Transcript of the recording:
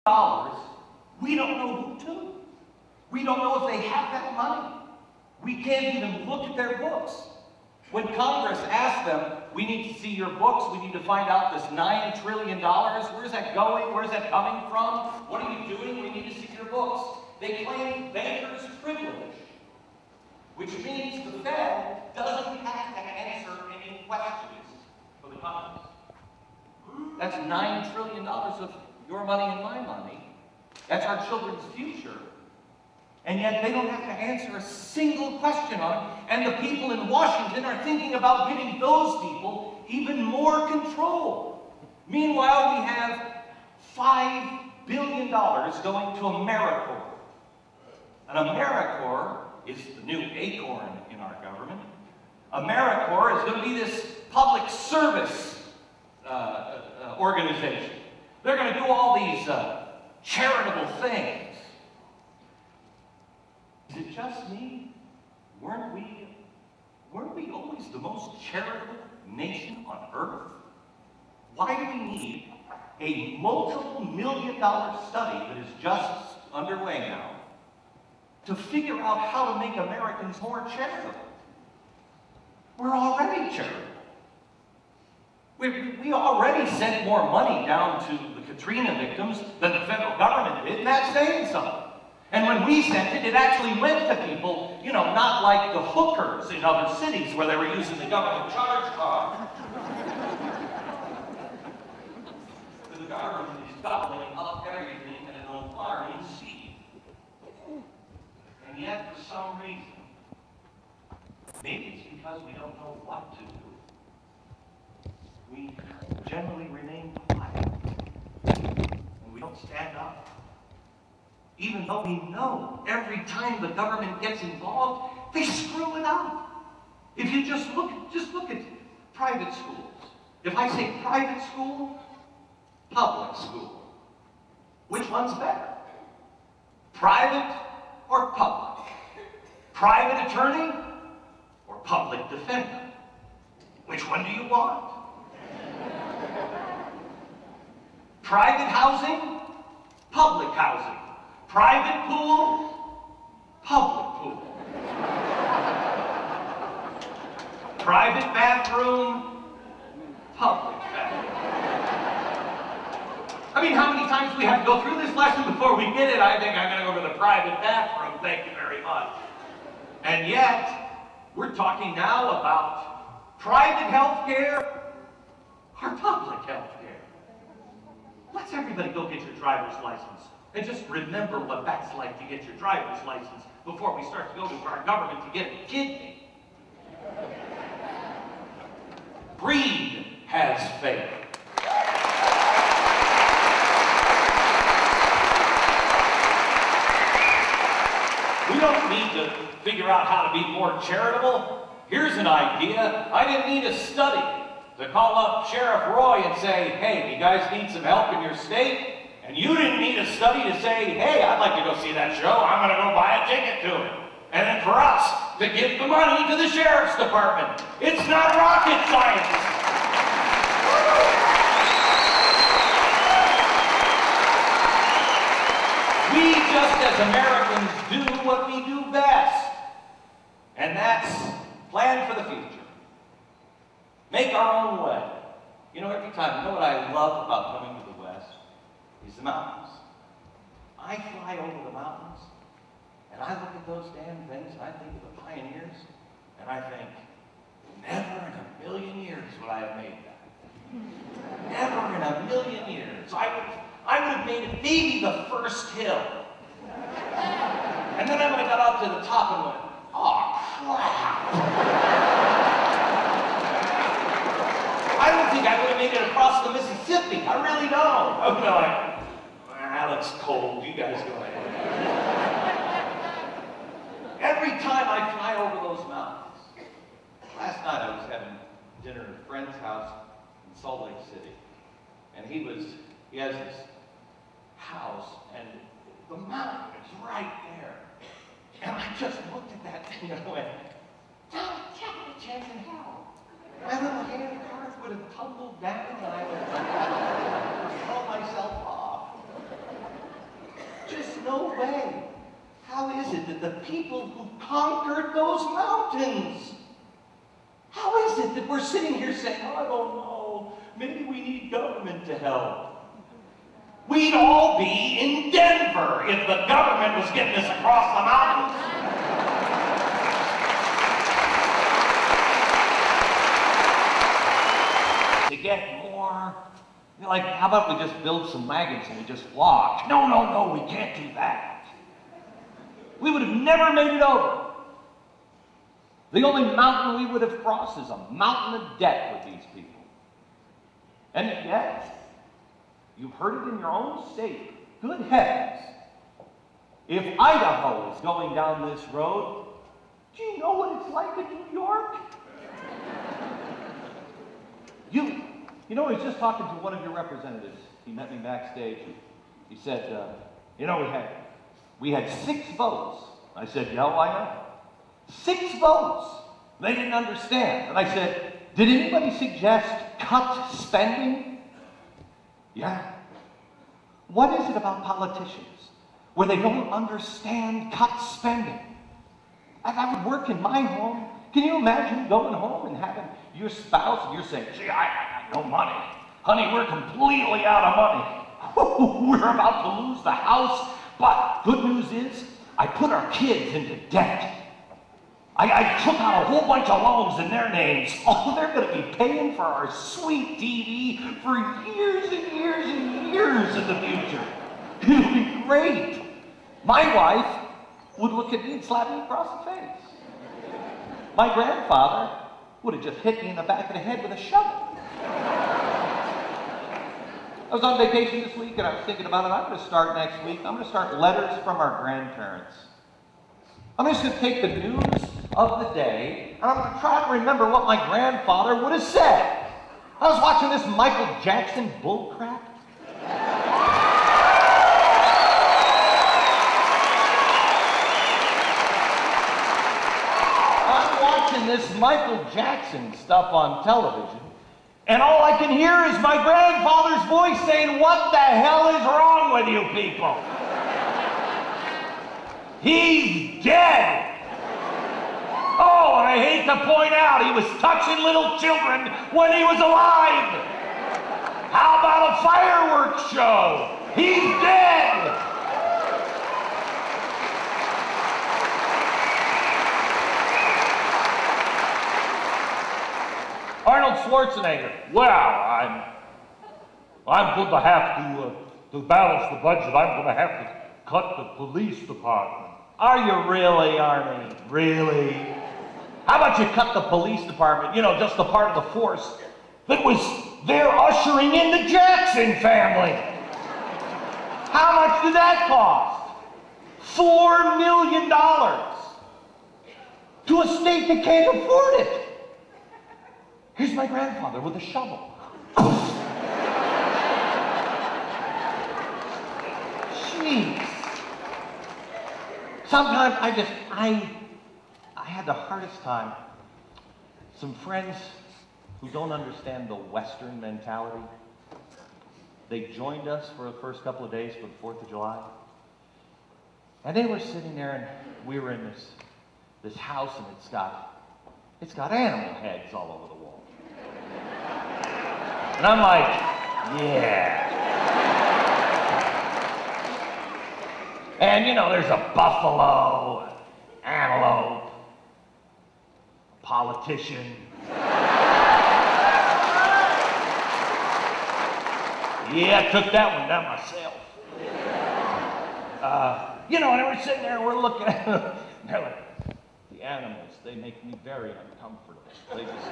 dollars, we don't know who to. We don't know if they have that money. We can't even look at their books. When Congress asks them, we need to see your books, we need to find out this $9 trillion, where's that going, where's that coming from, what are you doing, we need to see your books. They claim bankers' privilege, which means the Fed doesn't have to answer any questions for the Congress. That's $9 trillion of your money and my money. That's our children's future. And yet they don't have to answer a single question on it. And the people in Washington are thinking about giving those people even more control. Meanwhile, we have $5 billion going to AmeriCorps. And AmeriCorps is the new acorn in our government. AmeriCorps is going to be this public service organization. They're going to do all these charitable things. Is it just me? Weren't we always the most charitable nation on earth? Why do we need a multiple million-dollar study that is just underway now to figure out how to make Americans more charitable? We're already charitable. We already sent more money down to the Katrina victims than the federal government did, and that's saying something. And when we sent it, it actually went to people, you know, not like the hookers in other cities where they were using the government charge card. The government is gobbling up everything at an alarming speed. And yet, for some reason, maybe it's because we don't know what to do, we generally remain quiet, and we don't stand up. Even though we know every time the government gets involved, they screw it up. If you just look at private schools. If I say private school, public school, which one's better? Private or public? Private attorney or public defender? Which one do you want? Private housing, public housing. Private pool, public pool. Private bathroom, public bathroom. I mean, how many times do we have to go through this lesson before we get it? I think I'm going to go to the private bathroom, thank you very much. And yet, we're talking now about private health care or public health care. Let's everybody go get your driver's license. And just remember what that's like to get your driver's license before we start to go to our government to get a kidney. Greed has failed. We don't need to figure out how to be more charitable. Here's an idea. I didn't need a study to call up Sheriff Roy and say, hey, do you guys need some help in your state? And you didn't need a study to say, hey, I'd like to go see that show. I'm going to go buy a ticket to it. And then for us to give the money to the sheriff's department. It's not rocket science. We just as Americans do what we do best. And that's plan for the future. Make our own way. You know, every time, you know what I love about coming to the West? Is the mountains. I fly over the mountains, and I look at those damn things, and I think of the pioneers, and I think, never in a million years would I have made that. Never in a million years. I would have made it maybe the first hill. And then I would have got up to the top and went, oh, crap. I don't think I would have made it across the Mississippi. I really don't. I would have like, that looks cold. You guys go ahead. Every time I fly over those mountains. Last night I was having dinner at a friend's house in Salt Lake City. And he has this house, and the mountain is right there. And I just looked at that thing and went, not a chance in hell. My little hand cars would have tumbled down and I would have thrown myself off. no way. How is it that the people who conquered those mountains, how is it that we're sitting here saying, oh, I don't know, maybe we need government to help? We'd all be in Denver if the government was getting us across the mountains. To get more, like, how about we just build some wagons and we just walk? No, no, no, we can't do that. We would have never made it over. The only mountain we would have crossed is a mountain of debt with these people. And yes, you've heard it in your own state. Good heavens. If Idaho is going down this road, do you know what it's like in New York? You know, I was just talking to one of your representatives. He met me backstage. He said, you know, we had 6 votes. I said, yeah, why not? 6 votes. They didn't understand. And I said, did anybody suggest cut spending? Yeah. What is it about politicians where they don't understand cut spending? I would work in my home. Can you imagine going home and having your spouse and you're saying, gee, I got no money. Honey, we're completely out of money. We're about to lose the house. But good news is, I put our kids into debt. I took out a whole bunch of loans in their names. Oh, they're going to be paying for our sweet TV for years and years and years in the future. It'll be great. My wife would look at me and slap me across the face. My grandfather would have just hit me in the back of the head with a shovel. I was on vacation this week and I was thinking about it. I'm going to start next week. I'm going to start letters from our grandparents. I'm just going to take the news of the day and I'm going to try to remember what my grandfather would have said. I was watching this Michael Jackson bullcrap. I'm watching this Michael Jackson stuff on television. And all I can hear is my grandfather's voice saying, what the hell is wrong with you people? He's dead. Oh, and I hate to point out, he was touching little children when he was alive. How about a fireworks show? He's dead. Arnold Schwarzenegger. Well, I'm going to have to balance the budget. I'm going to have to cut the police department. Are you really, Arnie? Really? How about you cut the police department? You know, just the part of the force that was there ushering in the Jackson family. How much did that cost? $4 million to a state that can't afford it. Here's my grandfather with a shovel. Jeez. Sometimes I had the hardest time. Some friends who don't understand the Western mentality, they joined us for the first couple of days for the 4th of July. And they were sitting there and we were in this house and it's got animal heads all over the wall. And I'm like, yeah. And you know, there's a buffalo, antelope, politician. Yeah, I took that one down myself. You know, and we're sitting there and we're looking at them. They're like, the animals, they make me very uncomfortable. They just...